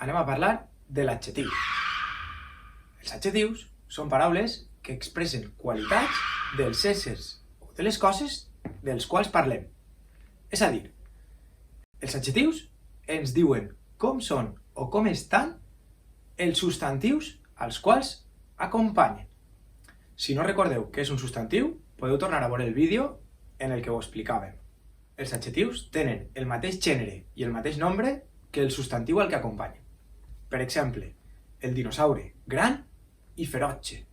anem a parlar de l'adjectiu. Els adjectius són paraules que expressen qualitats dels éssers o de les coses dels quals parlem. És a dir, els adjectius ens diuen com són o com estan els substantius als quals acompanyen. Si no recordeu què és un substantiu, podeu tornar a veure el vídeo en el que ho explicàvem. Els adjectius tenen el mateix gènere i el mateix nombre que el substantiu al que acompanyen. Per exemple, el dinosaure gran i ferotge.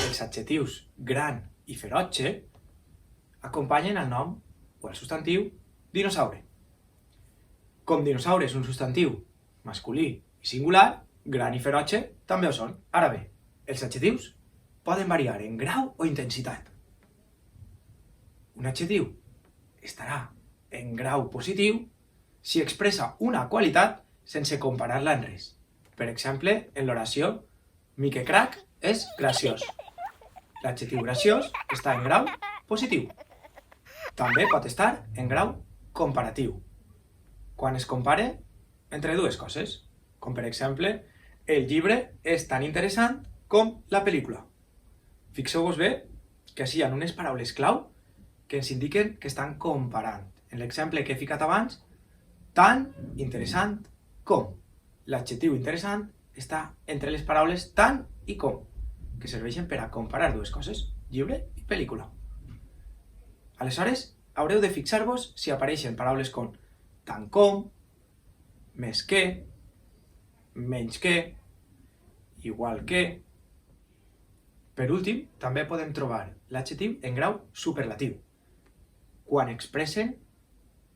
Els adjectius gran i ferotge acompanyen el nom o el substantiu dinosaure. Com dinosaure és un substantiu masculí i singular, gran i ferotge també ho són. Ara bé, els adjectius poden variar en grau o intensitat. Un adjectiu estarà en grau positiu si expressa una qualitat sense comparar-la en res. Per exemple, en l'oració, Mique Crac és graciós. L'adjectiu graciós està en grau positiu. També pot estar en grau comparatiu, quan es compara entre dues coses, com per exemple, el llibre és tan interessant com la pel·lícula. Fixeu-vos bé que així hi ha unes paraules clau que ens indiquen que estan comparant. En l'exemple que he ficat abans, tan interessant com. L'adjectiu interessant està entre les paraules tan i com, que serveixen per a comparar dues coses, llibre i pel·lícula. Aleshores, haureu de fixar-vos si apareixen paraules com tant com, més que, menys que, igual que. Per últim, també podem trobar l'adjectiu en grau superlatiu, quan expressen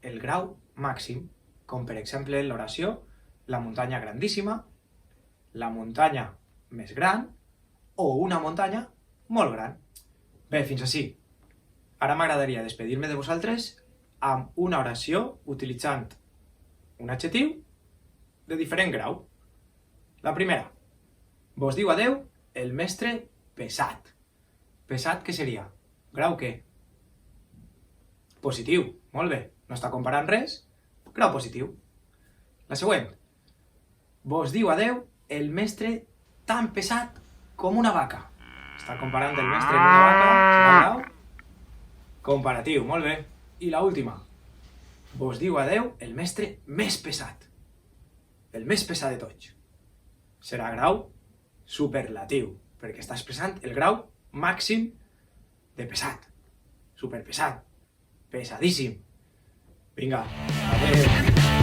el grau màxim, com per exemple en l'oració la muntanya grandíssima, la muntanya més gran o una muntanya molt gran. Bé, fins ací. Ara m'agradaria despedir-me de vosaltres amb una oració utilitzant un adjectiu de diferent grau. La primera. Vos diu adeu el mestre pesat. Pesat què seria? Grau què? Positiu. Molt bé. No està comparant res. Grau positiu. La següent. Vos diu adeu el mestre tan pesat com una vaca. Està comparant el mestre amb una vaca. Serà grau comparatiu. Molt bé. I la última. Vos diu adeu el mestre més pesat. El més pesat de tots. Serà grau superlatiu, perquè està expressant el grau màxim de pesat. Superpesat. Pesadíssim. Vinga, adeu.